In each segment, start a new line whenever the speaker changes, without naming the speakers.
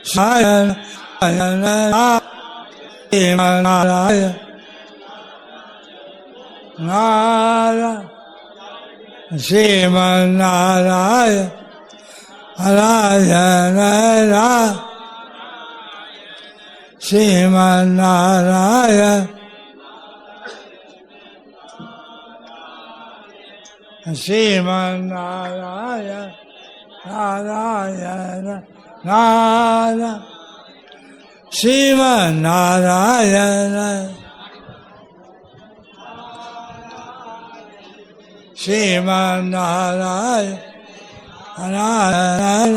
नारायण नारायण नारायण श्रीमन्नारायण नारायण श्रीमन्नारायण श्रीमन्नारायण नारायण नारायण श्रीमन्नारायण श्रीमन्नारायण नारायण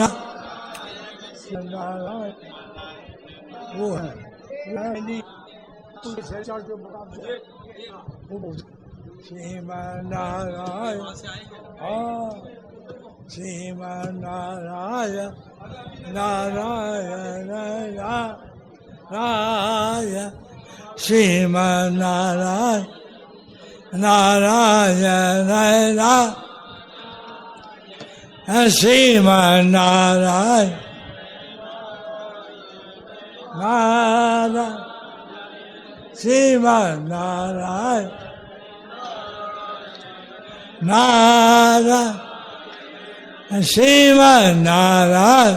वो है श्रीमन्नारायण श्रीमन्नारायण नारायण नारायण श्रीमन्नारायण नारायण श्रीमन्नारायण नारायण श्रीमन्नारायण नारायण श्रीमन्नारायण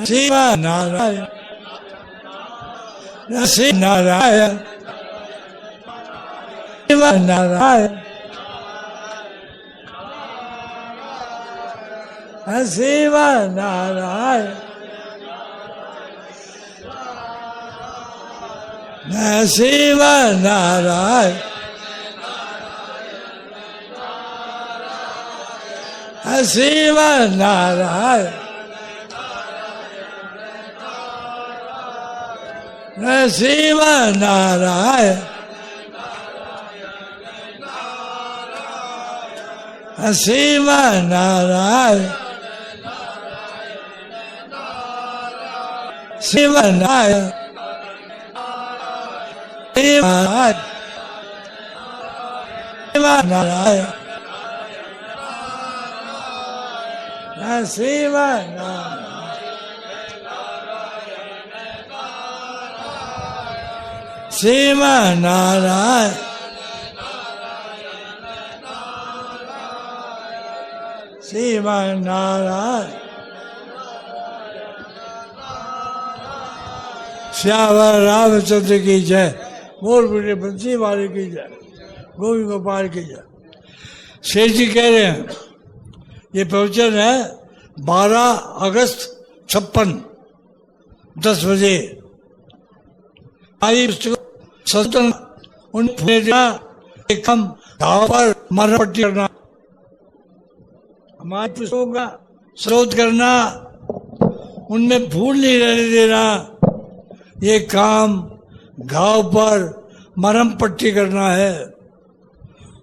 श्रीमन्नारायण श्रीनारायण श्रीमन्नारायण श्रीमन्नारायण श्रीमन्नारायण श्रीमन्नारायण श्रीमन्नारायण श्रीमन्नारायण श्रीमन्नारायण श्रीमन्नारायण श्रीमन्नारायण श्रीमन्नारायण श्यावर रामचंद्र की जय, मोर बड़े बंसी वाले की जय, गोविंद गोपाल की जय। शेर जी कह रहे हैं ये प्रवचन है 12 अगस्त 56 10 बजे। हम घाव पर मरहम पट्टी करना, हमारे पुस्तकों का स्रोत करना, उनमें भूल नहीं रहने देना। ये काम घाव पर मरहम पट्टी करना है,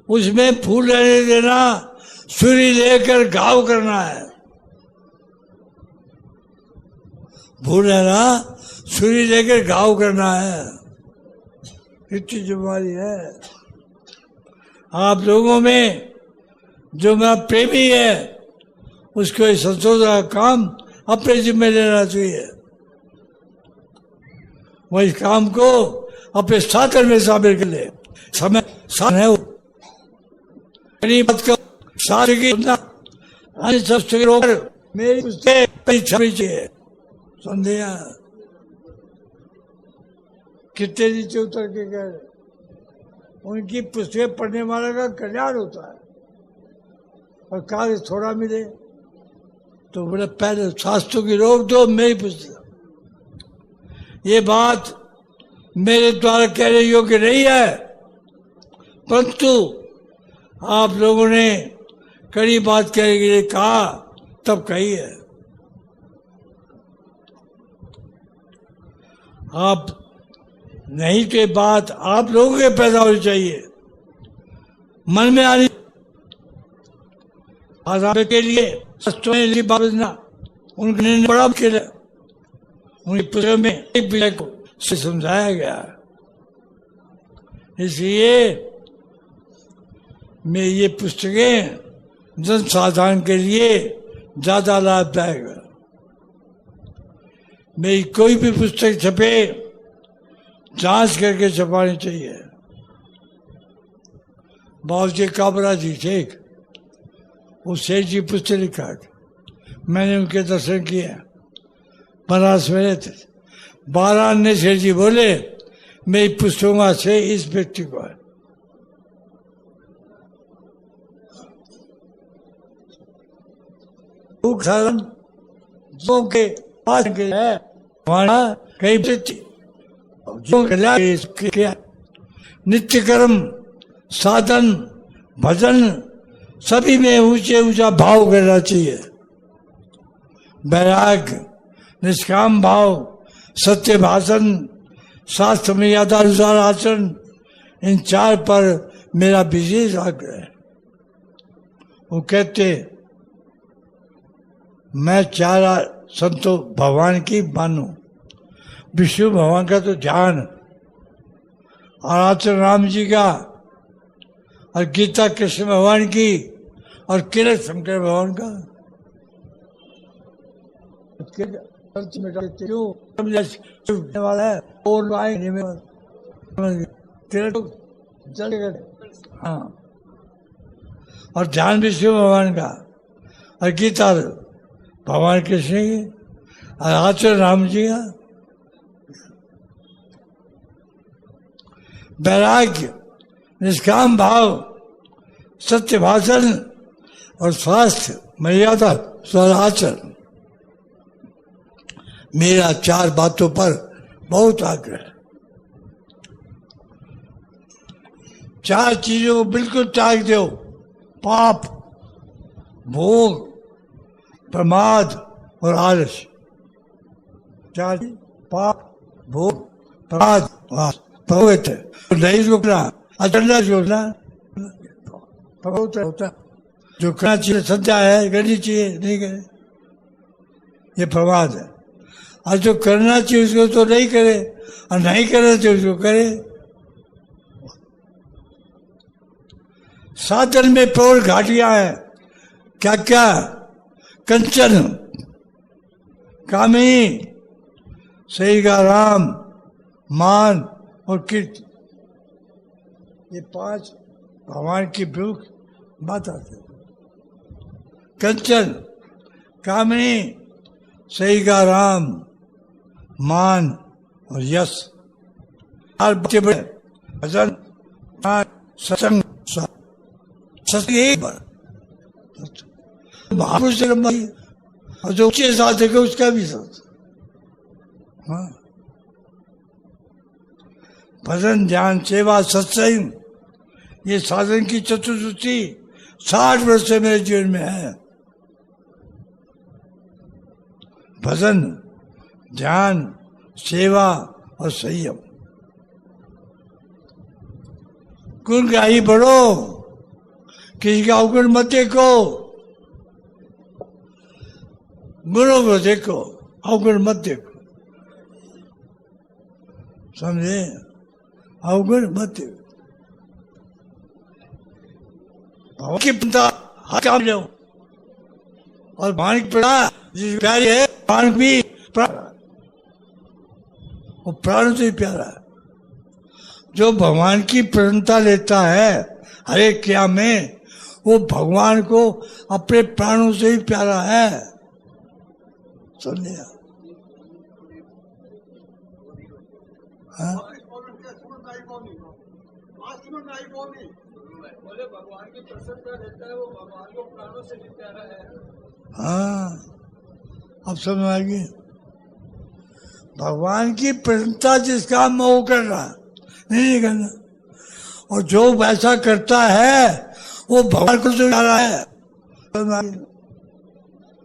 उसमें भूल रहने देना, छुरी लेकर घाव करना है। भूल रहना, छुरी लेकर घाव करना है, इतनी जिम्मेदारी है आप लोगों में। जो मेरा प्रेमी है उसको इस संशोधन का काम अपने जिम्मे लेना चाहिए, वो इस काम को अपने साथन में शामिल कर ले। समय साथ है, बात का साथ की सबसे मेरी छवि चाहिए। संदेह कितने नीचे उतर के कह रहे, उनकी पुस्तकें पढ़ने वाले का कल्याण होता है और कार्य थोड़ा मिले तो बड़े पहले शास्त्रों की रोक दो, मेरी पुस्तक। ये बात मेरे द्वारा कहने योग्य नहीं है, परंतु आप लोगों ने कड़ी बात कहने के लिए कहा तब कही है। आप नहीं तो ये बात आप लोगों के पैदा होनी चाहिए, मन में आनी के लिए उनके बड़ा खेल उनकी पुस्तकों में एक विषय को समझाया गया। इसलिए मैं ये पुस्तकें जन साधारण के लिए ज्यादा लाभदायक है। मेरी कोई भी पुस्तक छपे जांच करके छपानी चाहिए। बाबूजी काबरा जी थे, वो सेठ जी पुस्तक लिखा, मैंने उनके दर्शन किए, बनारस में रहते थे। 12 अन्य सेठ जी बोले मेरी पुस्तकों से इस व्यक्ति को है। जो के पास है वहां कई जो किया नित्य कर्म साधन भजन सभी में ऊंचे ऊंचा भाव करना चाहिए। वैराग्य निष्काम भाव सत्य भाषण शास्त्र मर्यादा अनुसार आचरण, इन 4 पर मेरा विशेष आग्रह है। वो कहते मैं 4 संतों भगवान की मानू, विष्णु भगवान का तो ध्यान, और आचरण राम जी का, और गीता कृष्ण भगवान की, और किरण शंकर भगवान का। वाला है हाँ, और ध्यान विष्णु भगवान का, और गीता भगवान कृष्ण की, और आचरण राम जी का। वैराग्य निष्काम भाव सत्य भाषण और स्वास्थ्य मर्यादा स्वराचरण, मेरा 4 बातों पर बहुत आग्रह है। 4 चीजों को बिल्कुल त्याग दो, पाप भोग प्रमाद और आलस्य। 4 पाप भोग प्रमाद पवित्र नहीं रुकना, अचंदा सोचना होता, जो करना चाहिए सच्चा है करनी चाहिए, नहीं करे ये प्रमाद है। और जो करना चाहिए उसको तो नहीं करे, और नहीं करना चाहिए उसको करे। साधन में प्रौढ़ घाटियां हैं, क्या क्या कंचन कामी सही का राम मान और कीर्ति, ये 5 भगवान की प्रमुख बात आती है। कंचन कामनी सही का राम मान और यश, बच्चे बड़े भजन सत्संग महापुरुष और जो ऊंचे साधक है उसका भी साथ। हाँ, भजन ध्यान सेवा सत्संग, ये साधन की चतुर्सूत्री 60 वर्ष से मेरे जीवन में है। भजन ध्यान सेवा और संयम, गुण गाही बढ़ो, किसी का अवगुण मत देखो, गुणों को देखो, अवगुण मत देखो, समझे? अवगुण मत देखो। भगवान की पिता हाथ काम लो, और भगवान की पिता जिस प्यारी है भगवान भी वो प्राण से प्यारा है। जो भगवान की प्रसन्नता लेता है हर एक क्रिया में, वो भगवान को अपने प्राणों से ही प्यारा है। समझे? हाँ?
भगवान की प्रसन्नता देता है, वो भगवान को प्राणों से भी प्यारा है।
हाँ, अब समझ आ गई। भगवान की प्रसन्नता जिस काम में वो कर रहा नहीं करना, और जो वैसा करता है वो भगवान को तो प्यारा है।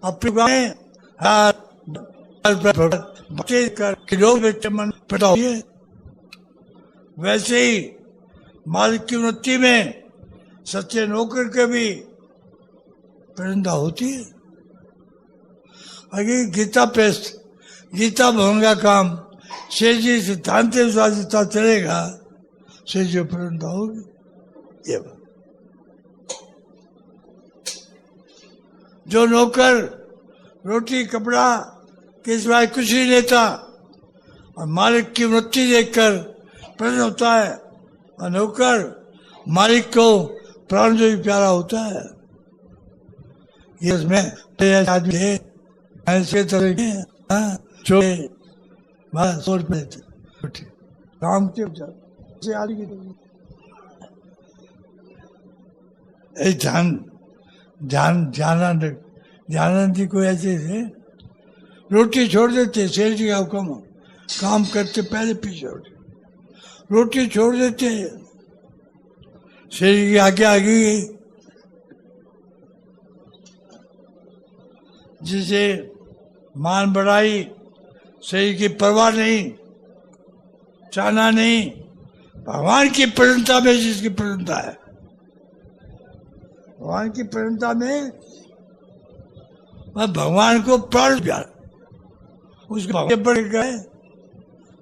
अपने मन पटाओ, वैसे ही मालिक की उन्नति में सच्चे नौकर के भी प्रसन्नता होती है। आगे गीता पेस्ट, गीता भवन का काम शेष जी सिद्धांत जितना चलेगा, शेष जी प्रसन्नता होगी। ये बात जो नौकर रोटी कपड़ा के सिवाय कुछ नहीं लेता और मालिक की वृत्ति देखकर प्रसन्न होता है और नौकर मालिक को प्राण जो भी प्यारा होता है। ये उसमें आदमी थे ऐसे तरह के छोटे 100 रुपये काम के ध्यान जी को ऐसे थे, रोटी छोड़ देते, सेठ जी का हुक्म, काम करते पहले पीछे होते, रोटी छोड़ देते, सेठ जी की आगे आगे गई, जिसे मान बढ़ाई, सेठ की परवाह नहीं, चाहना नहीं, भगवान की प्रसन्नता में जिसकी प्रसन्नता है, भगवान की प्रसन्नता में भगवान को प्राण प्यार, उसके आगे बढ़ गए,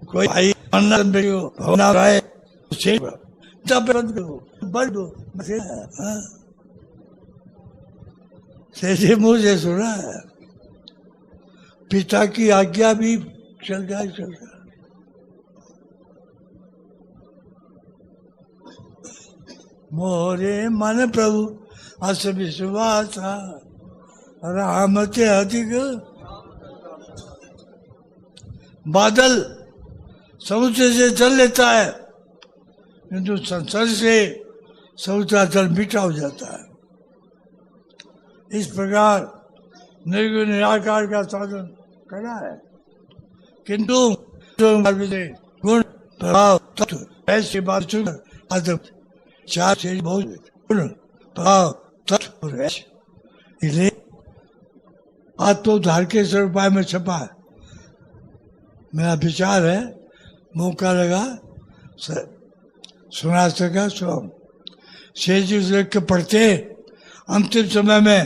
कोई भाई भगवान आए बंद करो, बंद दो, मुंह से सुना है, पिता की आज्ञा भी चल गया। मोरे मन प्रभु अस विश्वास राम ते अधिक। बादल समुद्र से जल लेता है किंतु संसार से समुद्र जल मीठा हो जाता है। इस प्रकार निर्गुण निराकार का साधन करना है, किंतु गुण प्रभाव तत्व ऐसी बात सुन चार से बहुत गुण प्रभाव तत्व इसलिए आत्मोद्धार के स्वरूप में छपा है। मेरा विचार है, मौका लगा सुना सका स्वयं शेष जी लिख के पढ़ते। अंतिम समय में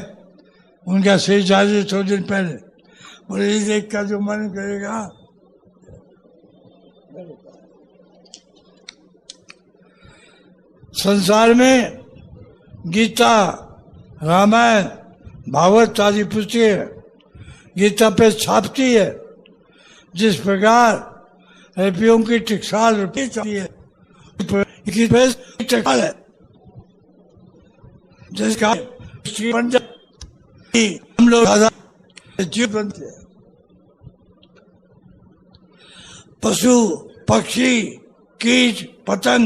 उनका शेष जारी 100 दिन पहले बोले इस देख का जो मन करेगा संसार में गीता रामायण भागवत आदि पुस्तकें गीता पे छापती है। जिस प्रकार रुपयों की टकसाल रुपये चाहिए है, जिसका हम लोग जीव बनते हैं। पशु पक्षी कीट पतंग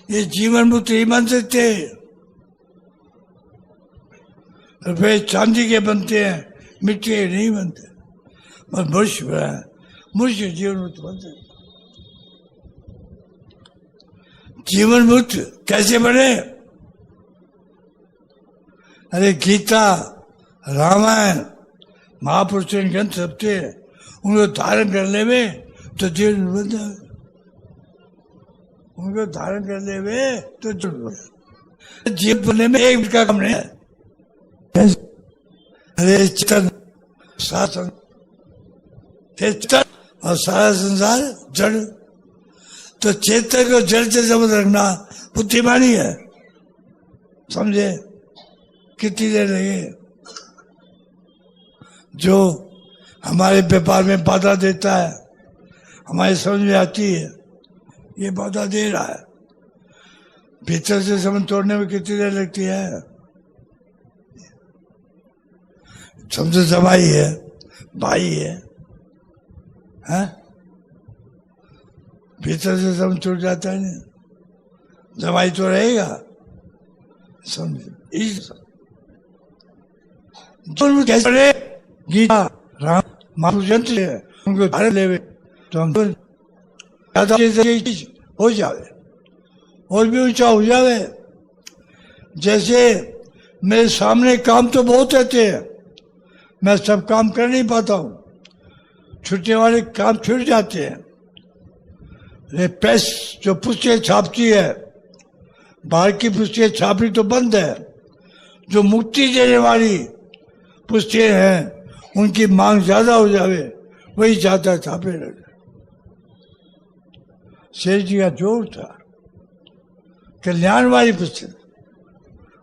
ये जीवन मुक्त नहीं बन सकते। रुपये चांदी के बनते हैं, मिट्टी के नहीं बनते। बस मनुष्य बना है, मनुष्य जीवन मुक्त बनते। जीवन मुक्त कैसे बने? अरे गीता रामायण महापुरुषों के ग्रंथ सबसे उनको धारण करने में तो जीवन बन जाए। उनको धारण करने में तो जीवन बनने में एक मिनट का काम नहीं है। अरे चेतन शासन और सारा संसार जड़, तो चेतन को जड़ से समझ रखना बुद्धिमानी है। समझे? कितनी देर लगे? जो हमारे व्यापार में बाधा देता है, हमारी समझ में आती है, ये बाधा दे रहा है। भीतर से समझ तोड़ने में कितनी देर लगती है? समझो जमाई है, भाई है, हैं? भीतर से समझ टूट जाता है ना, जमाई तो रहेगा। समझो कैसे गीता राम महापुरुष है, उनको धारण लेवे तो हम हो जावे और भी ऊंचा हो जावे। जैसे मेरे सामने काम तो बहुत रहते हैं, मैं सब काम कर नहीं पाता हूँ, छुट्टी वाले काम छूट जाते हैं। प्रेस जो पुस्तकें छापती है, बाहर की पुस्तकें छापनी तो बंद है। जो मुक्ति देने वाली पुस्तकें हैं उनकी मांग ज्यादा हो जावे, वही ज्यादा छापे लगे। शेष जी का जोर था कल्याण वाली पुस्तक,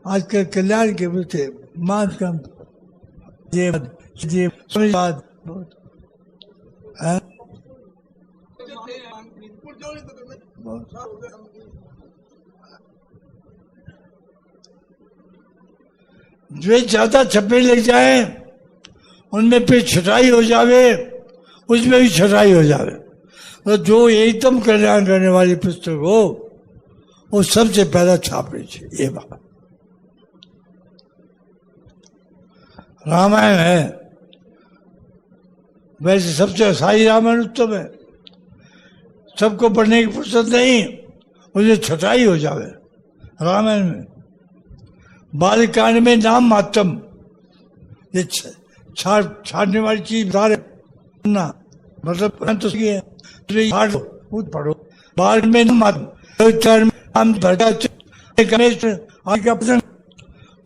आजकल कल्याण के पुस्तक मान कम ये समझ बात है।
इनपुट जो नहीं तो
जो ज्यादा छपने लग जाए उनमें फिर छटाई हो जावे, उसमें भी छटाई हो जावे। तो जो एकदम कल्याण करने वाली पुस्तक हो वो सबसे पहला छापनी चाहिए। ये बात रामायण है, वैसे सबसे असाई रामायण उत्तम है, सबको पढ़ने की फुर्सत नहीं, उसे छटाई हो जावे। रामायण में बालकांड में नाम मात्रम, ये छाड़ने वाली चीज बता रहे ना, मतलब तो है तो पढ़ो। बाल में नाम मात्रम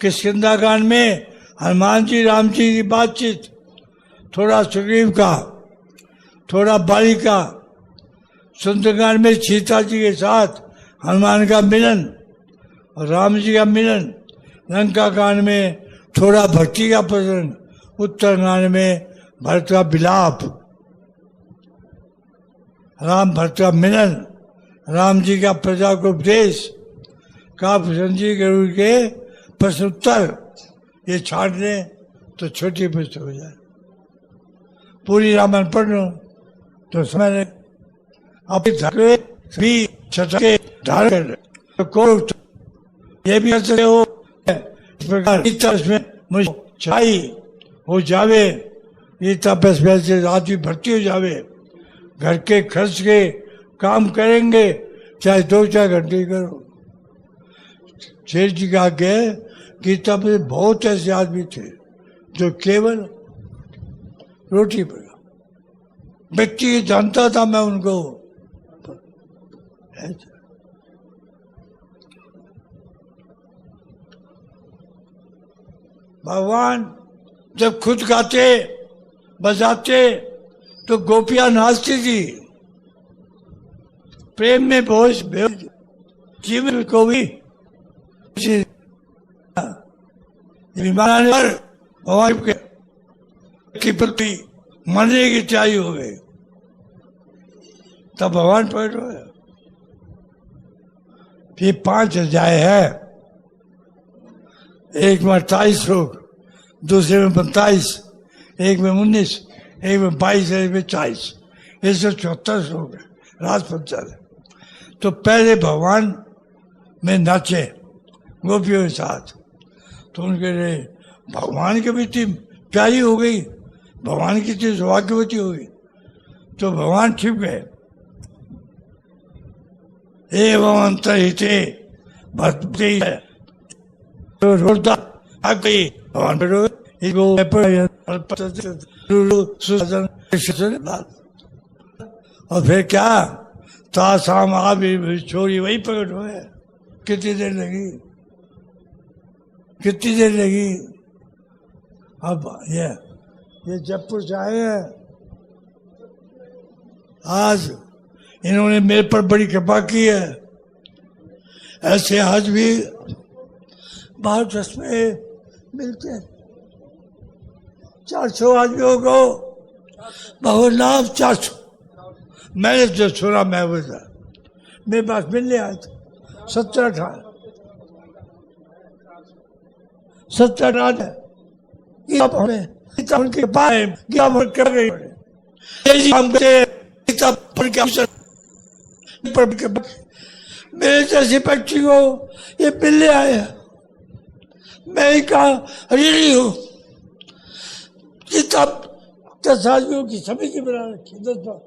किष्किंधा कांड में हनुमान जी राम जी की बातचीत, थोड़ा सुग्रीव का, थोड़ा बाली का। सुंदरकांड में सीता जी के साथ हनुमान का मिलन और राम जी का मिलन। लंका कांड में थोड़ा भक्ति का प्रसंग। उत्तरकांड में भरत का विलाप, राम भरत का मिलन, राम जी का प्रजा को उपदेश का प्रसंजी गरुड़ के प्रश्नोत्तर। ये छाट दें तो छोटी पुस्तक हो जाए। पूरी रामायण पढ़ लो तो समझ ले। अपने धक्के भी छटके धारण कर ये भी कर सकते हो। इस प्रकार इसमें मुझे छाई हो जावे, ये तपस से आदमी भर्ती हो जावे। घर के खर्च के काम करेंगे, चाहे 2-4 घंटे करो। शेर जी का आगे गीता में बहुत ऐसे आदमी थे जो केवल रोटी पर व्यक्ति जानता था, मैं उनको भगवान जब खुद गाते बजाते तो गोपियां नाचती थी। प्रेम में बेहोश जीवन को भी बीमार भगवान के प्रति मरने की तैयारी हो गई, तब भगवान प्रकट हुए। फिर 5 अध्याय है, एक में 28 श्लोक, दूसरे में 45, एक में 19, एक में 22, एक में 40, 174 श्लोक है रास पंचाल। तो पहले भगवान में नाचे गोपियों के साथ, तो उनके लिए भगवान की भी टीम प्यारी हो गई, भगवान की चीज सौभाग्यवती हो गई, तो भगवान छिप गए। एवं अंतरहिते भक्ति भगवान और फिर क्या तासाम आबी छोरी वही प्रकट हुए। कितनी देर लगी, कितनी देर लगी। अब ये जयपुर से आए हैं, आज इन्होंने मेरे पर बड़ी कृपा की है। ऐसे आज भी भारत में मिलते हैं 400 आदमियों को, बहुत नाम 400। मैंने जो सुना मैं वो था, मेरे पास मिलने आए थे 17-18 उनके मेरे जैसे बच्ची को ये मिलने आए। मैं कहा रियली हूँ, किताब 10 आदमियों की समिति बना रखी, 10 बार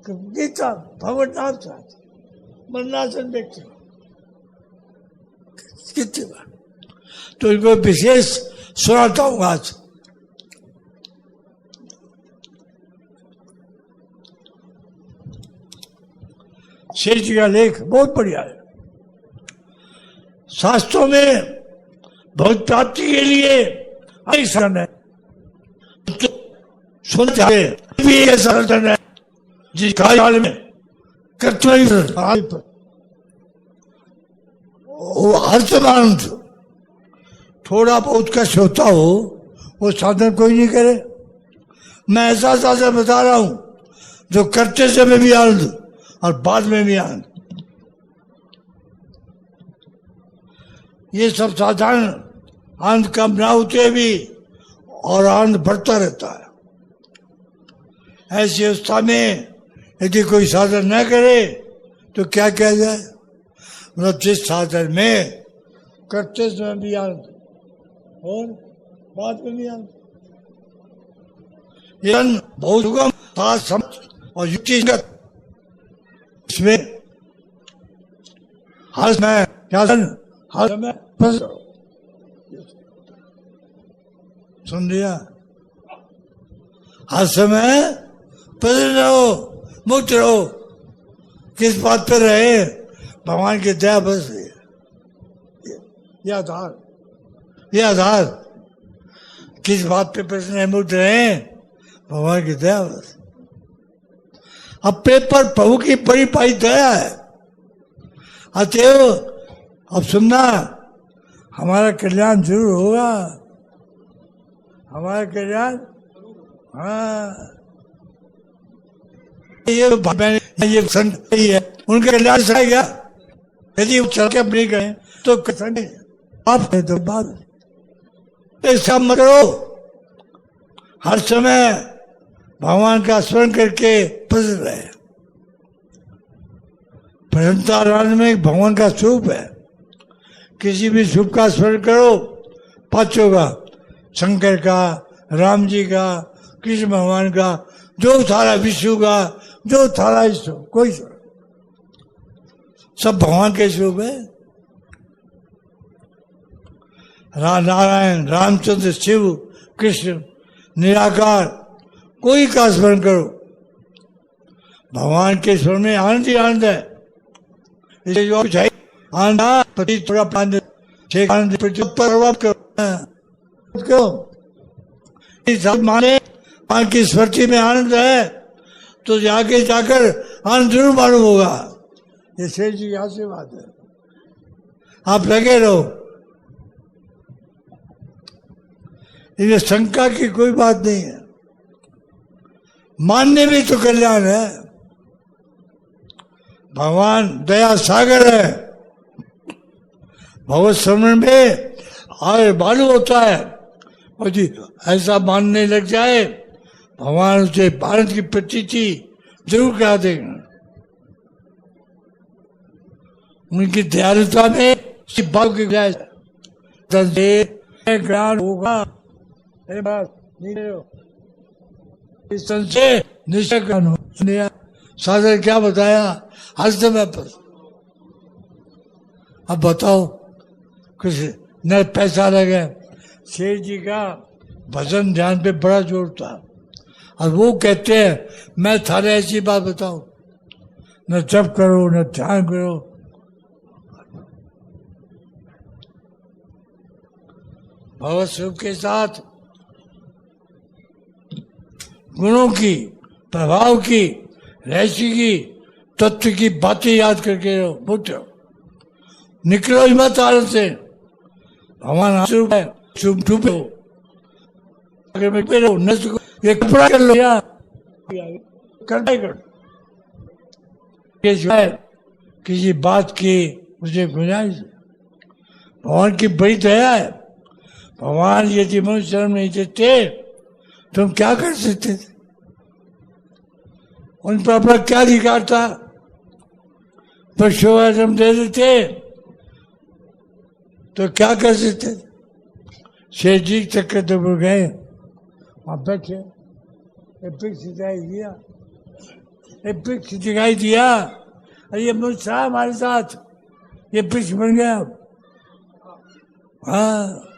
गीता भगवत नाम चाहते मरनासन व्यक्ति कितनी बार। तो इनको विशेष सुनाता हूँ आज। शेर जी का लेख बहुत बढ़िया है। शास्त्रों में बहुत प्राप्ति के लिए अनेक साधन है, सुनते भी ये साधन है जिस काल में कर्तव्य अर्थमान थोड़ा बहुत कष्ट होता हो वो साधन कोई नहीं करे। मैं ऐसा साधन बता रहा हूं जो करते समय भी आनंद और बाद में भी आनंद। ये सब साधारण आनंद कम ना होते भी और आनंद बढ़ता रहता है। ऐसी अवस्था में यदि कोई साधन न करे तो क्या किया जाए? मतलब जिस साधन में करते समय भी आनंद और बाद में भी आनंद, ये बहुत सुगम साथ समझ और युक्तिगत, इसमें हर समय क्या हर समय सुन लिया, हर समय प्रसन्न रहो, मुक्त रहो। किस बात पर रहे? भगवान की दया बस ये आधार किस बात पे प्रसन्न मुक्त रहे? भगवान की दया बस। अपने पर प्रभु की बड़ी पाई दया है। अतएव अब सुनना, हमारा कल्याण जरूर होगा, हमारा कल्याण। हाँ, ये संत ही है, उनका कल्याण सकेगा यदि वो चल के अपनी करें तो आप तो बात ऐसा मत करो। हर समय भगवान का स्मरण करके प्रसन्न रहे। प्रसन्नता आनंद में भगवान का स्वरूप है। किसी भी सुख का स्मरण करो, पांचों का, शंकर का, राम जी का, कृष्ण भगवान का, जो थारा विष्णु का, जो थारा ईश्वर, कोई सब भगवान के स्वरूप है। नारायण, रामचंद्र, शिव, कृष्ण, निराकार, कोई का स्मरण करो, भगवान के स्मरण में आनंद ही आनंद है। इसलिए जो कुछ है आनंद प्रति थोड़ा आनंद प्रभाव करो। माने भगवान की स्मृति में आनंद है तो जाके जाकर आनंद जरूर मालूम होगा। ये शेष जी यहाँ से बात है, आप लगे रहो, इन्हें शंका की कोई बात नहीं है। मानने में तो कल्याण है। भगवान दया सागर है। भगवत स्मरण में और मालूम होता है, और जी ऐसा मानने लग जाए भगवान उसे भारत की प्रतीति जरूर करा देगा। उनकी दयालुता में भाव की ज्ञान होगा। संशय निश्चय ज्ञान हो। साधन क्या बताया? हर समय पर। अब बताओ, कुछ न पैसा लगे। शेर जी का भजन ध्यान पे बड़ा जोर था, और वो कहते हैं मैं थारे ऐसी बात बताऊं, न जप करो न ध्यान करो, भगवत स्वरूप के साथ गुणों की, प्रभाव की, रहस्य की, तत्व की बातें याद करके रहो। पुत्र निकलो ही मत आनंद से। भगवान स्वरूप है, शुभ शुभ हो, ये कपड़ा कर लो या कर किसी बात की मुझे गुंजाइश। भगवान की बड़ी दया है। भगवान यदि मनुष्य जन्म नहीं देते तुम क्या कर सकते थे? उन पर अपना क्या अधिकार था? पशु जन्म दे देते तो क्या कर सकते? शेर जी चक्कर तो गए, वहां बैठे, एक वृक्ष दिखाई दिया, अरे ये मनुष्य हमारे साथ, ये वृक्ष बन गया। हाँ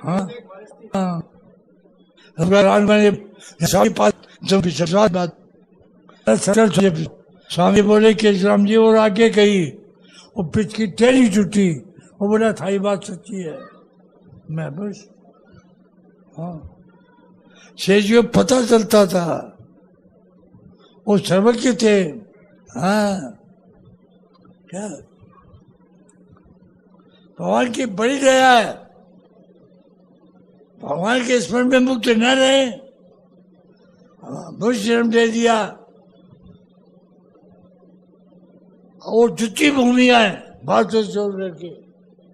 हाँ हाँ, स्वामी बोले कि राम जी और आगे कही, वो पिच की टेढ़ी टूटी, वो बोला था ये बात सच्ची है। मैं बस हाँ, शेष जी को पता चलता था, वो सर्वज्ञ थे। हाँ क्या भगवान की बड़ी दया है। भगवान के स्मरण में मुक्त न रहे, मुझे जन्म दे दिया। और जितनी भूमिया है भारत से जोड़ करके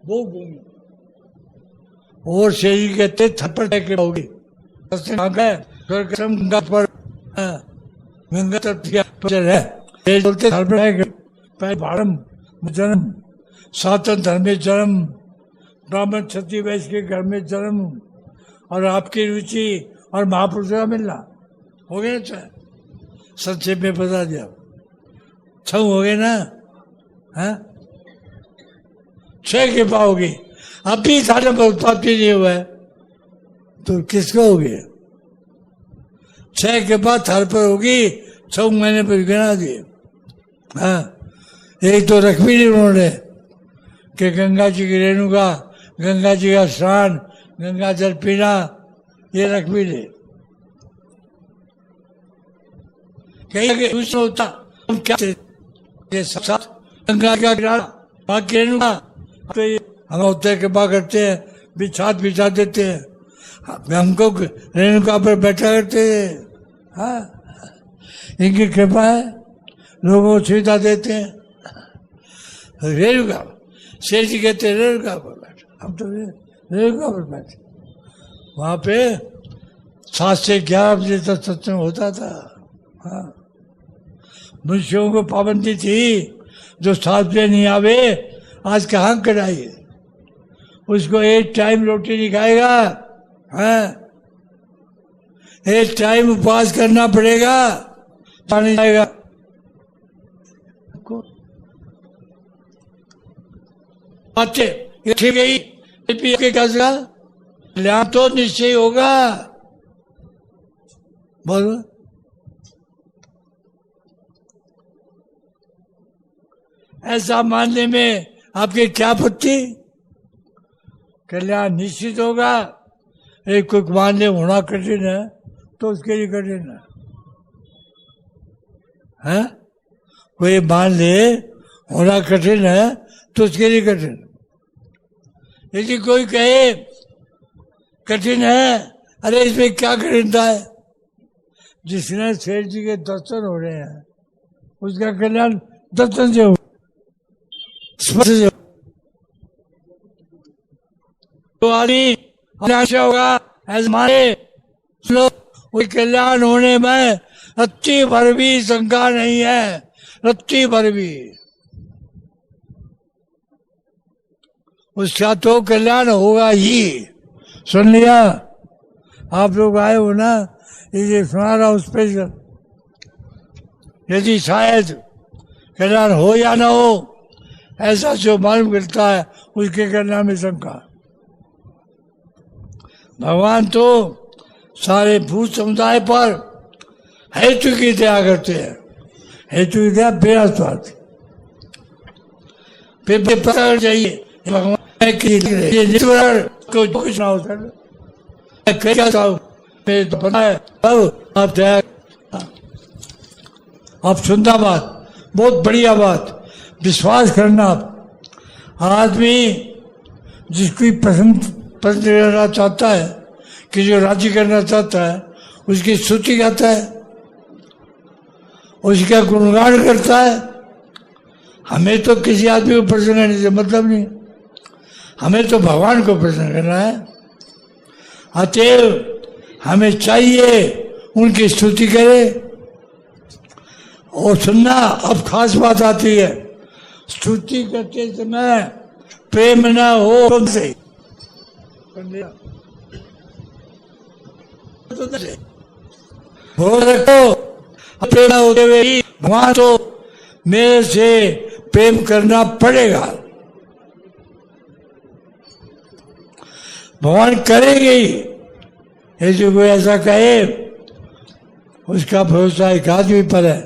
वो भूमि और शरीर कहते थप्पड़ के होगी गंगा पर गंगा है बोलते जन्म सनातन धर्म में जन्म, ब्राह्मण क्षत्रिय वैश्य के घर में जन्म, और आपकी रुचि और महापुरुषों का मिलना हो गया। चाहे संक्षेप में बता दिया, छह हो गए ना, हाँ 6 के पाओगे। अभी सारे उत्पादन नहीं हुआ है तो किसको होगी? 6 के बाद हर पर होगी, 6 महीने पर गिना दिए। हाँ एक तो रख भी नहीं उन्होंने कि गंगा जी की रेणुका, गंगा जी का स्नान, गंगा जल पीना, ये रख भी ले। कहीं होता हम क्या ये साथ गंगा का किनारा बाकी रेणुका तो हम उत्तर कृपा करते हैं, बिछा देते हैं, हमको रेणुका पर बैठा करते हैं। हाँ इनकी कृपा है, लोगों को सुविधा देते हैं। रेणुका शेर जी कहते हैं रेणुका पर बैठे, हम तो रेणुका पर बैठे। वहाँ पे 7 से 11 बजे तक सत्संग होता था। हाँ मुंशियों को पाबंदी थी, जो 7 बजे नहीं आवे आज कहाँ कराइए, उसको 1 टाइम रोटी नहीं खाएगा। हाँ 1 टाइम उपवास करना पड़ेगा, पानी जाएगा। अच्छे ठीक है कल्याण तो निश्चय होगा। बोलो ऐसा मानने में आपकी क्या आपत्ति? कल्याण निश्चित होगा। एक कोई मान ले होना कठिन है तो उसके लिए कठिन है, कोई मान ले होना कठिन है तो उसके लिए कठिन। यदि कोई कहे कठिन है, अरे इसमें क्या कठिनता है? जिसने शेर जी के दर्शन हो रहे हैं उसका कल्याण दर्शन से हो, स्पर्श से तो आदि होगा। ऐसे माने कोई कल्याण होने में रत्ती भर भी शंका नहीं है, रत्ती भर भी। उसका तो कल्याण होगा ही। सुन लिया? आप लोग आए हो ना, ये सुना रहा हूं स्पेशल। यदि शायद कल्याण हो या ना हो, ऐसा जो मालूम करता है उसके कल्याण में शंका। भगवान तो सारे भूत समुदाय पर हेतु की दया करते हैं, हेतु की दया बेरा स्वार्थ। फिर पता चाहिए भगवान को कुछ ना होता है। आप सुनना बात, बहुत बढ़िया बात, विश्वास करना। आदमी जिसको पसंद करना चाहता है, कि जो राजी करना चाहता है, उसकी स्तुति गाता है, उसका गुणगान करता है। हमें तो किसी आदमी को प्रसन्न करने से मतलब नहीं, हमें तो भगवान को प्रसन्न करना है। अतएव हमें चाहिए उनकी स्तुति करे। और सुनना, अब खास बात आती है, स्तुति करते समय प्रेम न हो तुमसे, रखो प्रेम होते हुए भगवान तो मेरे से प्रेम करना पड़ेगा। भगवान करेंगे ही। यदि कोई ऐसा कहे उसका भरोसा एक आदमी पर है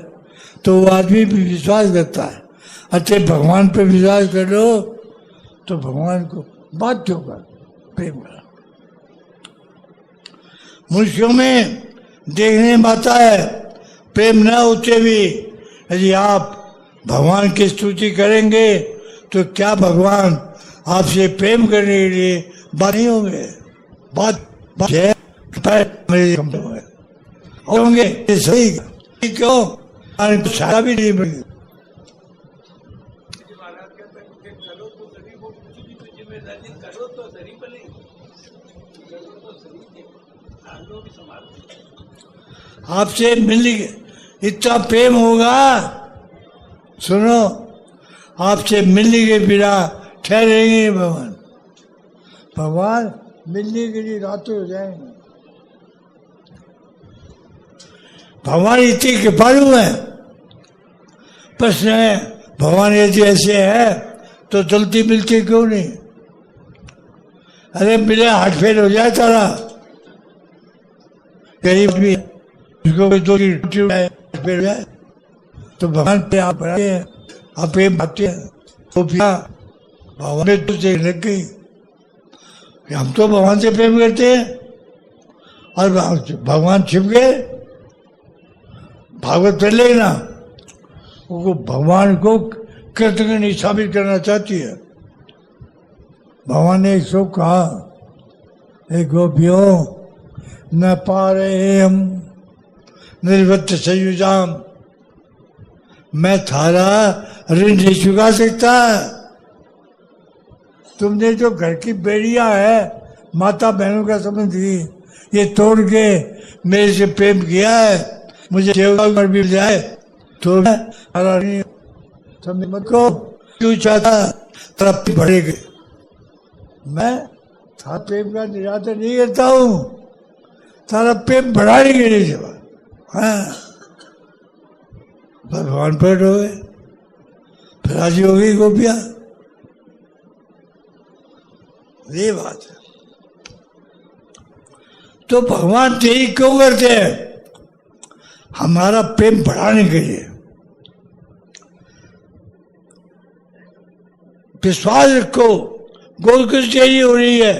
तो वो आदमी भी विश्वास करता है। अच्छे भगवान पे विश्वास कर लो तो भगवान को बाध्य होगा प्रेम करना। मनुष्यों में देखने में आता है, प्रेम न होते भी यदि आप भगवान की स्तुति करेंगे तो क्या भगवान आपसे प्रेम करने के लिए बात नहीं होंगे, बात है मेरे कंपनी में होंगे। ये सही क्यों शायद भी नहीं मिलेगी।
महाराज कहते हैं कि करो तो शरीर को कुछ भी तो जिम्मेदारी करो तो शरीर बने, करो तो शरीर के आंदोलन भी संभाल।
आपसे मिलने इतना प्रेम होगा, सुनो, आपसे मिलने के बिना ठहरेंगे भगवान। भगवान मिलने के लिए रातों हो जाएंगे। भगवान इतने कृपालु है। प्रश्न है, भगवान यदि ऐसे है तो जल्दी मिलते क्यों नहीं? अरे मिले हार्ट फेल हो जाए तारा, गरीब भी उसको कोई दो की फेल हो जाए तो भगवान पे आप बढ़ाते हैं, आप प्रेम भाते हैं तो भगवान में तुझे लग गई। हम तो भगवान से प्रेम करते हैं और भगवान छिप गए। भागवत पढ़ लेना, वो भगवान को कृतज्ञ साबित करना चाहती है। भगवान ने एक सो कहा, एक गोपियों न पा रहे हम निर्वत संयुजाम, मैं थारा ऋण नहीं चुका सकता। तुमने जो घर की बेड़ियां है, माता बहनों का संबंध थी, ये तोड़ के मेरे से प्रेम किया है, मुझे सेवा भी जाए तो मैं को क्यों चाहता तरफ बढ़ेगा। मैं था प्रेम का निरादर नहीं करता हूँ, तारा प्रेम बढ़ाने के लिए सेवा। हाँ, भगवान प्रकट हो गए, फिर राजी हो गई गोपिया। ये बात है। तो भगवान तेरी क्यों करते हैं? हमारा प्रेम बढ़ाने के लिए। विश्वास रखो, गोल कुछ देरी हो रही है,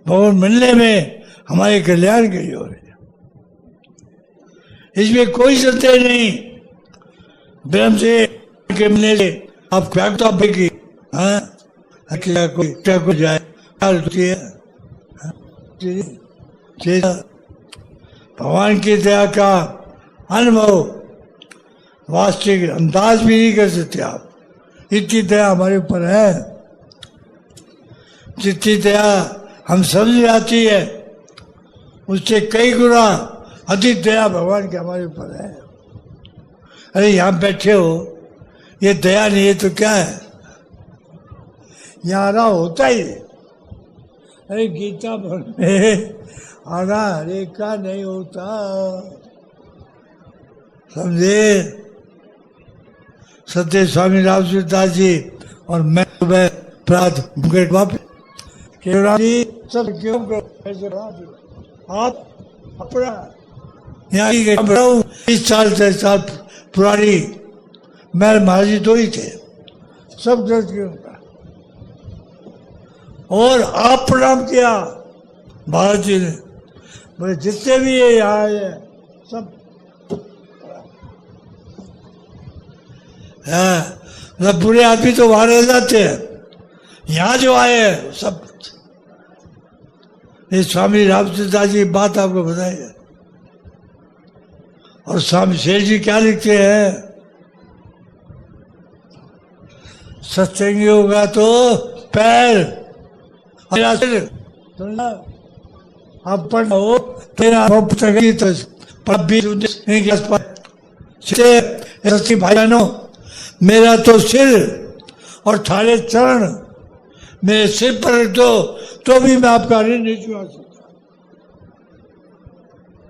भगवान मिलने में हमारे कल्याण के लिए हो रही है, इसमें कोई संदेह नहीं। ब्रह्म से के मिलने से आप क्या की हाँ को जाए भगवान की दया का अनुभव वास्तविक अंदाज भी नहीं कर सकते आप। इतनी दया हमारे ऊपर है, जितनी दया हम समझ आती है उससे कई गुना अधिक दया भगवान की हमारे ऊपर है। अरे यहाँ बैठे हो, ये दया नहीं है तो क्या है? यहाँ आना होता ही है। अरे गीता में आना हरे का नहीं होता, समझे? सत्य स्वामी रामसूरदास जी और मैं सुबह प्रात वापिस सब क्यों आप अपना यहाँ की 20 साल से साल पुरानी मैं महाराज दो ही थे, सब दर्द क्यों का। और आप प्रणाम किया महाराज जी ने, बोले जितने भी ये यहाँ है सब मतलब बुरे आदमी तो वहां रह जाते हैं, यहाँ जो आए हैं सब। ये स्वामी रामचंद्र जी बात आपको बताई है। और स्वामी शेर जी क्या लिखते हैं? सत्संगी होगा तो पैर सुनना, आप पढ़ो तेरा भाई बहनों, मेरा तो सिर और थारे चरण मेरे सिर पर रख दो तो भी मैं आपका ऋण नहीं चुका सकता।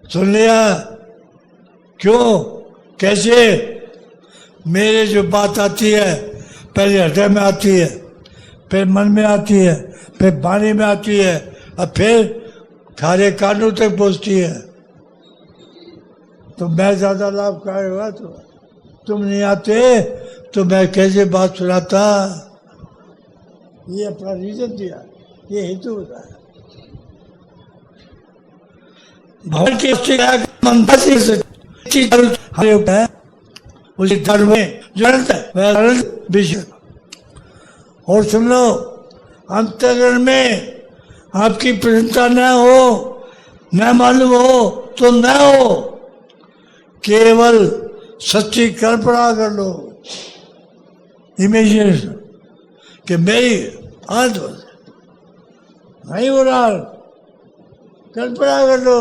सुन लिया? क्यों, कैसे? मेरे जो बात आती है पहले हृदय में आती है, फिर मन में आती है, फिर वाणी में आती है, और फिर थारे कानों तक पहुंचती है। तो मैं ज्यादा लाभकारी हुआ तो तुम नहीं आते तो मैं कैसे बात सुनाता? ये अपना रीजन दिया, ये हेतु बताया। भवन के उसी धर्म में जो विषय। और सुन लो, अंतःकरण में आपकी प्रसन्नता न हो, न मालूम हो तो न हो, केवल सच्ची कल्पना कर लो, इमेजिनेशन कि मेरी आज नहीं हो रहा, कल्पना कर लो,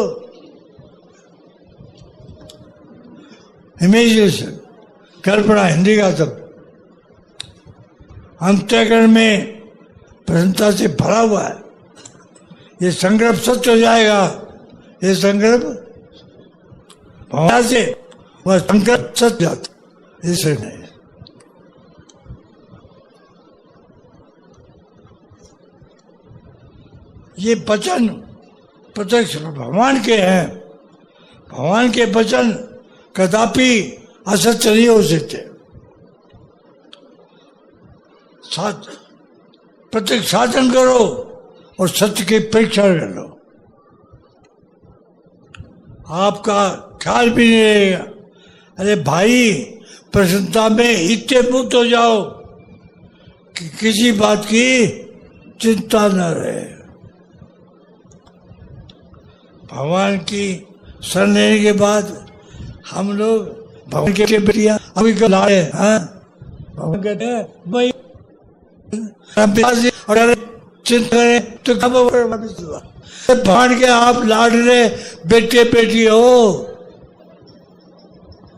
इमेजिनेशन, कल्पना हिंदी का शब्द। अंतःकरण में प्रसन्नता से भरा हुआ है, ये संकल्प सत्य हो जाएगा, ये संकल्प भावना से वह संकल्प सत्य जाता, इसे नहीं। ये वचन प्रत्यक्ष भगवान के हैं, भगवान के वचन कदापि असत्य नहीं हो सकते। प्रत्यक्ष साधन करो और सत्य की परीक्षा कर लो, आपका ख्याल भी नहीं रहेगा। अरे भाई, प्रसन्नता में इतने मुक्त हो जाओ कि किसी बात की चिंता न रहे। भगवान की शरण लेने के बाद हम लोग भगवान के बेटियां अभी को लाए हैं, भगवान कहते हैं भाई और चिंता करें तो कब भगवान के आप लाडले बेटे बेटी हो,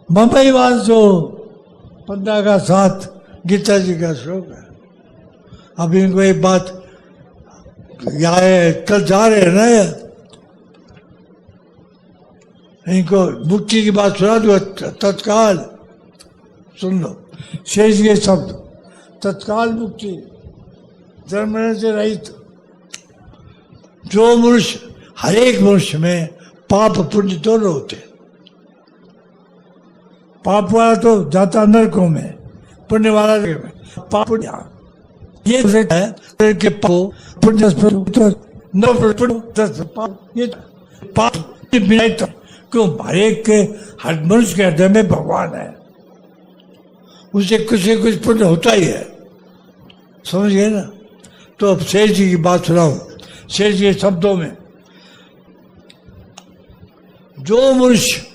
ममई वांसो 15 का 7 गीता जी का श्लोक है। अब इनको एक बात याद है, कल जा रहे हैं ना, इनको मुक्ति की बात सुना दो तत्काल, सुन लो शेष ये शब्द, तत्काल मुक्ति, जन्म से रहित। जो मनुष्य, हर एक मनुष्य में पाप पुण्य दोनों होते, पाप वाला तो जाता नरकों में, पुण्य वाला में। पाप पुण्य ये है कि पुण्य ये पाप क्यों, हर एक के, हर मनुष्य के हृदय में भगवान है, उसे कुछ न कुछ पुण्य होता ही है, समझ गए ना। तो अब शेष जी की बात सुनाओ, शेष जी के शब्दों में, जो मनुष्य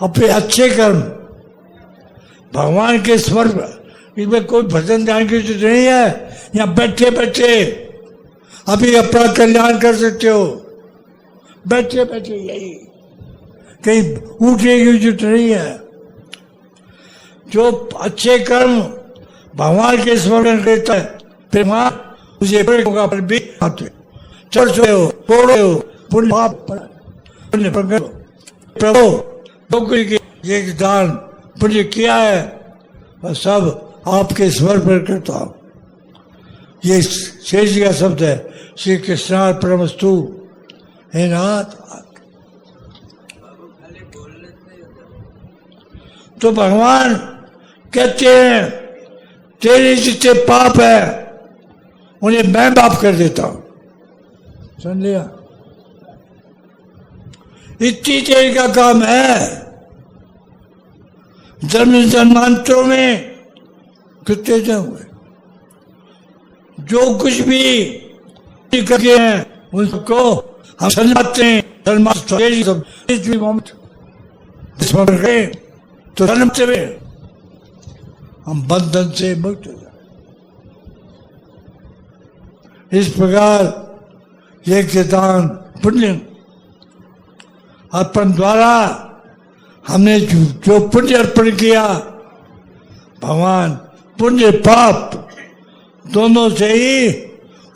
अपने अच्छे कर्म भगवान के स्मरण, इसमें कोई भजन ध्यान की जरूरत नहीं है, यहाँ बैठे बैठे अभी अपना कल्याण कर सकते हो, बैठे बैठे, यही कहीं उठने की जरूरत नहीं है। जो अच्छे कर्म भगवान के स्मरण करता है, फिर वहां उसे पर भी आते, चर्च हो, तोड़ो हो, पुण्य पुण्य प्रभु नौकरी के ये दान पुण्य किया है, और सब आपके स्मरण पर करता हूं। ये शेष जी का शब्द है, श्री कृष्णार्पणमस्तु। हे नाथ, तो भगवान कहते हैं तेरे जितने पाप है उन्हें मैं माफ कर देता हूं, सुन लिया। इतनी देर का काम है, जन्म जन्मांतरों में कितने जन हुए, जो कुछ भी करके हैं उनको हम समझाते हैं, तो जन्म से हम बंधन से मुक्त हो जाए। इस प्रकार यज्ञ दान पुण्य अर्पण द्वारा हमने जो पुण्य अर्पण किया, भगवान पुण्य पाप दोनों से ही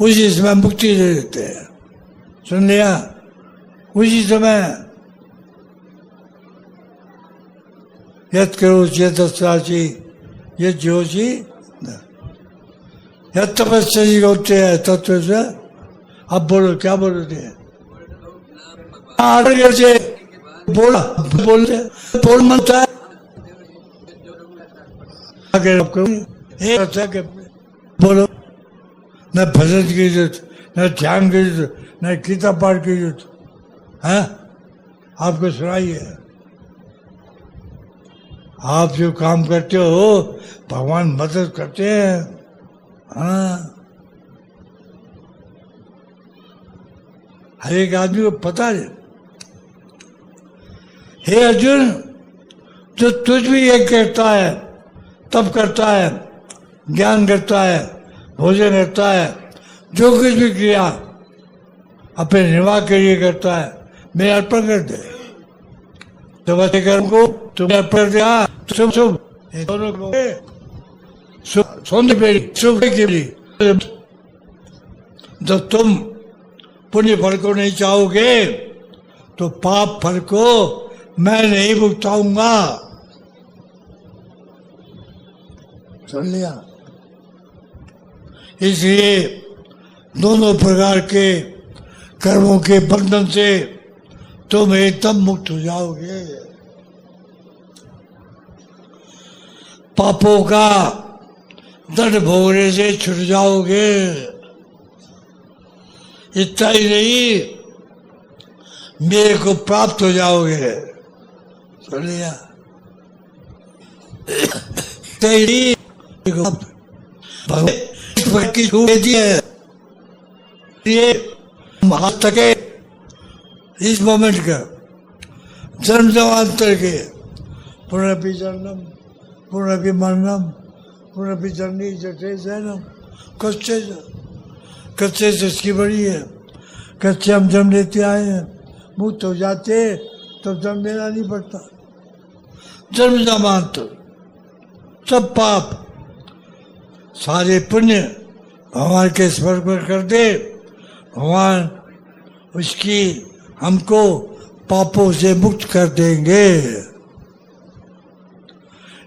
उसी समय मुक्ति दे देते हैं, सुन लिया। उसी समय यद करो यदि ये जोशी यद तपस्या जी होते हैं तत्व से। अब बोलो क्या बोलोगे, से बोला बोलते बोल मनता है, बोलो न भजन की जरूरत, न ध्यान की जरूरत, न गीता पाठ की जरूरत है। आपको सुनाइए, आप जो काम करते हो भगवान मदद करते हैं। हाँ, हर एक आदमी को पता है। हे अर्जुन, जो तुझ भी ये करता है, तप करता है, ज्ञान करता है, भोजन करता है, जो कुछ भी क्रिया अपने निर्वाह के लिए करता है, मैं अर्पण कर दे। तो वैसे कर्म को तुम्हें अर्पण कर दिया, शुभ शुभ दोनों शुभ के लिए। जब तुम पुण्य फल को नहीं चाहोगे तो पाप फल को मैं नहीं भुगताऊंगा। सुन लिया? इसलिए दोनों प्रकार के कर्मों के बंधन से तुम एकदम मुक्त हो जाओगे। पापों का दंड भोगने से छूट जाओगे। इतना ही नहीं, मेरे को प्राप्त हो जाओगे। सुन लिया? भगवान की छूट दी है। ये हाथ तके इस मोमेंट का जन्म जन्मांतर के पुनरपि जन्म पुनरपि मरणम पुनरपि जननी जठे जैनम कच्चे से इसकी बड़ी है। कच्चे हम जन्म लेते आए हैं, मुक्त हो जाते तब जन्म लेना नहीं पड़ता। जन्म जन्मांतर सब पाप सारे पुण्य भगवान के स्मरण में कर दे, भगवान उसकी हमको पापों से मुक्त कर देंगे।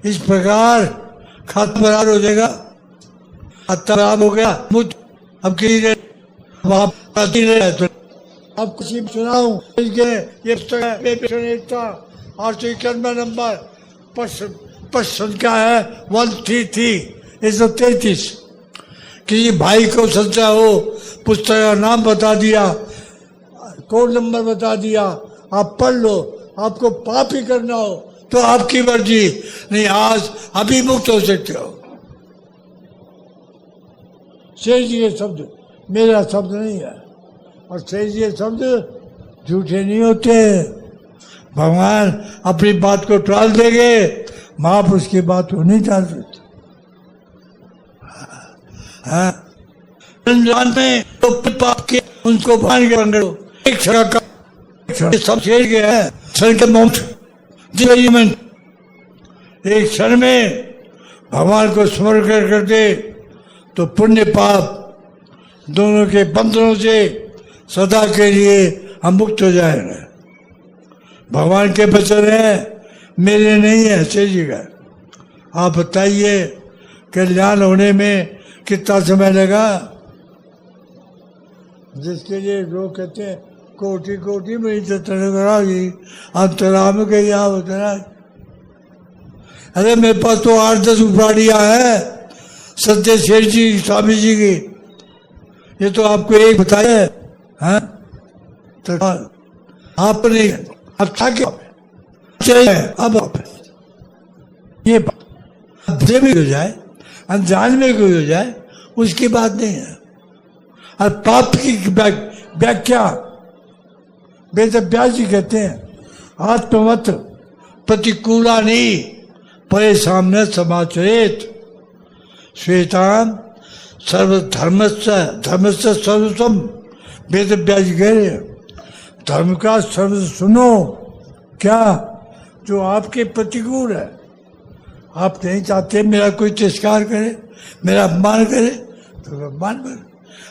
इस प्रकार खात्मा बराबर हो जाएगा। खात्मा बराबर हो गया, मुक्त। अब अब कुछ सुनाऊं? ये पुस्तक आर्थिक कर्म नंबर पश्चिम क्या है 133 किसी भाई को संशय हो, पुस्तक का नाम बता दिया, कोड नंबर बता दिया, आप पढ़ लो। आपको पाप ही करना हो तो आपकी मर्जी, नहीं आज अभी मुक्त हो सकते हो। शेष जी के शब्द मेरा शब्द नहीं है, और शेष जी के शब्द झूठे नहीं होते। भगवान अपनी बात को टाल देंगे, महापुरुष की बात को नहीं टाल सकते। हाँ, रमजान में तो पाप के उनको भान के बंदे एक क्षण का सब शेष के है, क्षण के मोक्ष एक क्षण में भगवान को स्मरण करते तो पुण्य पाप दोनों के बंधनों से सदा के लिए हम मुक्त हो जाएंगे। भगवान के वचन है, मेरे नहीं है, जी का। आप बताइए कल्याण होने में कितना समय लगा? जिसके लिए लोग कहते हैं कोटि कोटि में करागी अंतराम के यहाँ उतरा। अरे मेरे पास तो 8-10 उपाधियां है सत्य शेर जी स्वामी जी की, ये तो आपको एक बताया है। हाँ? तो आप नहीं, अब था क्या चाहिए? अब आप ये भी हो जाए, अनजान में कोई हो जाए, उसकी बात नहीं है। और पाप की व्याख्या वेद व्यास जी कहते हैं, आत्मवत प्रतिकूला नहीं परे सामने समाचरित श्वेतान धर्मस्य सर्वस्वम। वेद व्यास जी कह रहे हैं धर्म का सर्व सुनो। क्या? जो आपके प्रतिकूल है, आप नहीं चाहते मेरा कोई तिरस्कार करे, मेरा अपमान करे तो अपमान करे।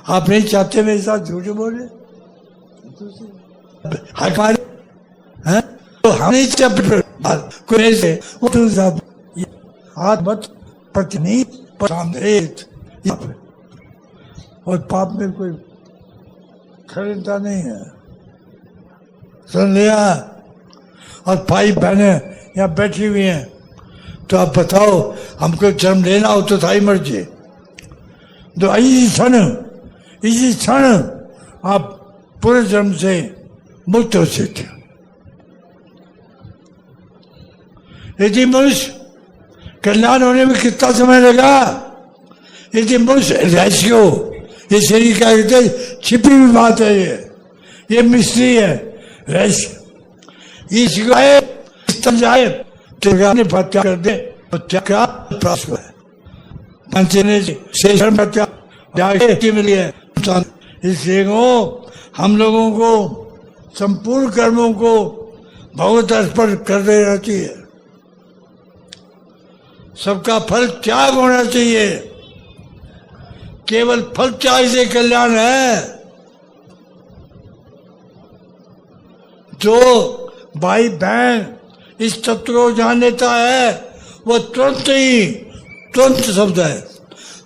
आप नहीं चाहते मेरे साथ झूठ बोले हमारे हैं तो हम नहीं चाहते कोई से हाथ मत पत्नी और पाप में कोई खरीदता नहीं है। सुन लिया? और भाई बहने यहाँ बैठी हुई हैं, तो आप बताओ हमको जन्म लेना हो तो थाई मर्जी, तो इसी क्षण आप पूरे जन्म से मुक्त हो सकते हो। यदि मनुष्य कल्याण होने में कितना समय लगा? यदि मनुष्य रहस्य हो, ये शरीर क्या कहते हैं, छिपी हुई बात है। ये मिस्त्री है रैश इसको है जाए ने हत्या कर दे हत्या का प्राप्त है शेषण हत्या जाके मिली है इसलिए हम लोगों को संपूर्ण कर्मों को भगवत अर्पण कर देना चाहिए। सबका फल त्याग होना चाहिए। केवल फल त्याग से कल्याण है। जो भाई बहन इस तत्व को जान लेता है वो तुरंत शब्द है,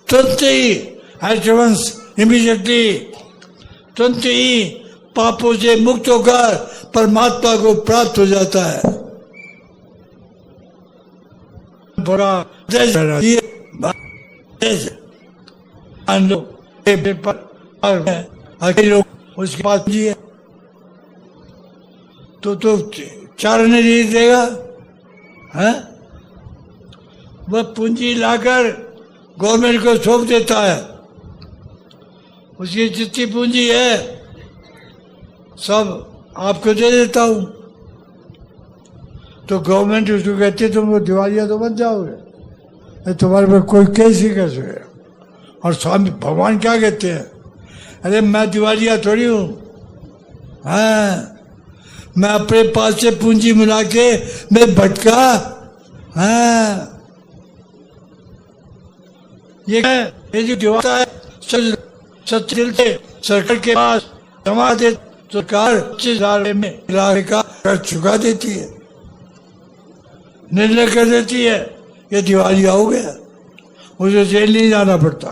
तुरंत ही एटवंस इमीडिएटली तुरंत ही पापों से मुक्त होकर परमात्मा को प्राप्त हो जाता है। बड़ा लोग उसके पास जी है तो चार नहीं देगा है? वह पूंजी लाकर गवर्नमेंट को सौंप देता है। उसकी जितनी पूंजी है सब आपको दे देता हूं तो गवर्नमेंट उसको कहती है तुम दिवालिया तो बन जाओगे, तुम्हारे पर कोई केस ही कर सके। और स्वामी भगवान क्या कहते हैं, अरे मैं दिवालिया थोड़ी हूं, हाँ मैं अपने पास से पूंजी मिला के मैं भटका, हाँ ये जो दिवाता है सच्चे से सरकार के पास जमा दे, सरकार 25,000 में इलाके का कर चुका देती है, निर्णय कर देती है ये दिवालिया हो गया, मुझे जेल नहीं जाना पड़ता।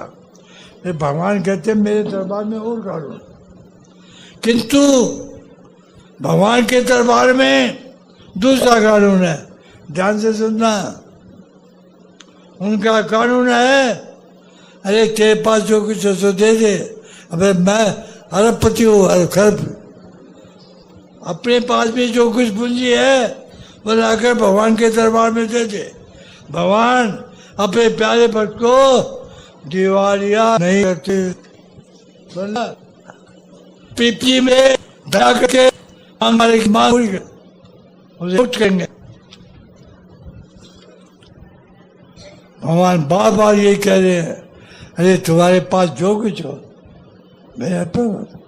ये भगवान कहते हैं मेरे दरबार में और कानून, किंतु भगवान के दरबार में दूसरा कानून है। ध्यान से सुनना, उनका कानून है अरे तेरे पास जो कुछ है सो दे दे, अबे मैं अरबपति हूँ, खरब अपने पास भी जो कुछ पूंजी है वो लाकर भगवान के दरबार में दे दे। भगवान अपने प्यारे भक्त को दिवालिया नहीं करते। सुनना, पीपी में दया करके हमारे की मांग पूरी कर मुक्त करेंगे। भगवान बार बार यही कह रहे हैं, अरे तुम्हारे पास जो कुछ हो मेरे पर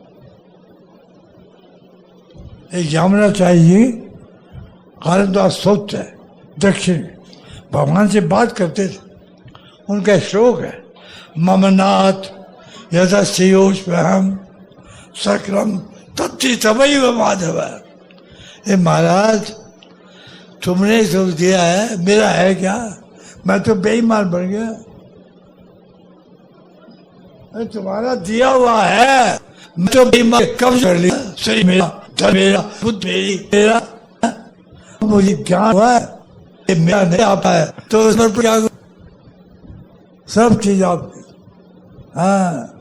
एक यमुना चाहिए। कालिदास सोच है दक्षिण भगवान से बात करते थे, उनका श्लोक है ममनाथ यदस्योष्म सक्रम तत्ति तवैव माधव। ये महाराज तुमने सुख दिया है, मेरा है क्या, मैं तो बेईमान बन गया। अरे तुम्हारा दिया हुआ है, मैं तो बेईमान कब कर लिया। सही मेरा धन मेरा बुद्ध मेरा मुझे ज्ञान हुआ है, ये मेरा नहीं आता है तो उस पर क्या सब चीज आपकी। हाँ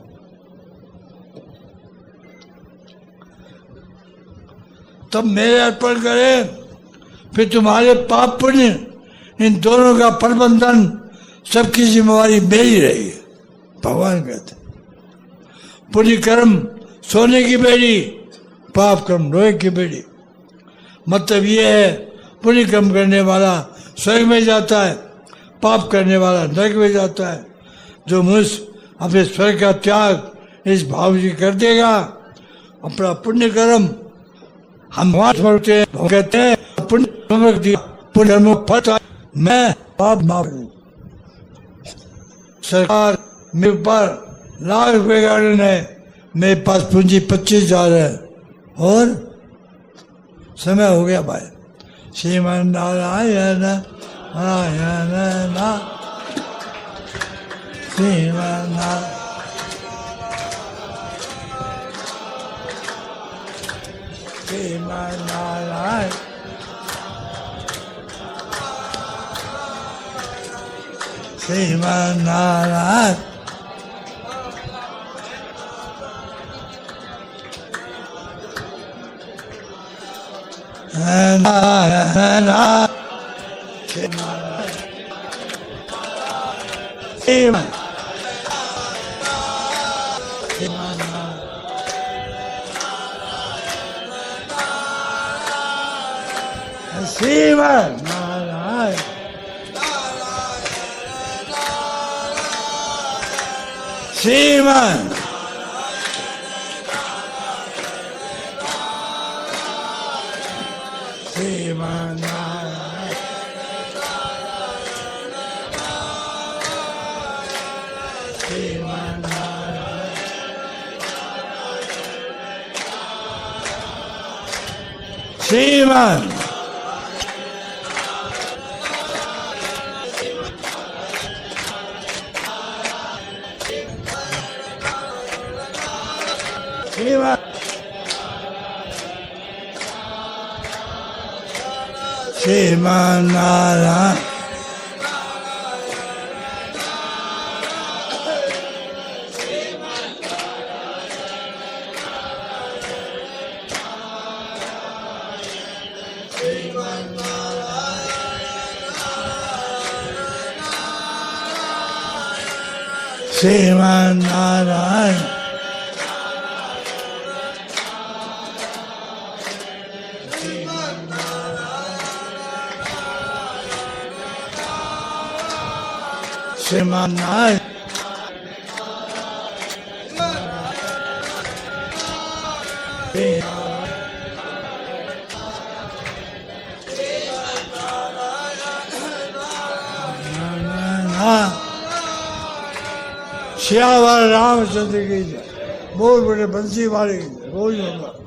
तब मेरे अर्पण करें, फिर तुम्हारे पाप पुण्य इन दोनों का प्रबंधन सबकी जिम्मेवारी मेरी रहेगी। भगवान कहते पुण्य कर्म सोने की बेड़ी, पाप कर्म लोहे की बेड़ी। मतलब ये है पुण्य कर्म करने वाला स्वर्ग में जाता है, पाप करने वाला नरक में जाता है। जो मनुष्य अपने स्वर्ग का त्याग इस भाव से कर देगा, अपना पुण्य कर्म हम समझते हैं, कहते हैं पुण्य दिया पुण्य कर्म फल मैं पाप माफ। सरकार मेरे ऊपर लाख रुपए का ऋण है, मेरे पास पूंजी 25,000 है और समय हो गया भाई। श्रीमन नारायण नारायण ना श्रीमन नारायण श्रीमन नारायण श्रीमन नारायण श्रीमन नारायण श्रीमन श्रीमन नारायण श्रीमन नारायण श्रीमन श्रीमन श्रीमन नारायण श्रीमन नारायण श्रीमन नारायण श्यावर रामचंद्र की जय। बोल बड़े बंसी वाले की जय। रोज होगा।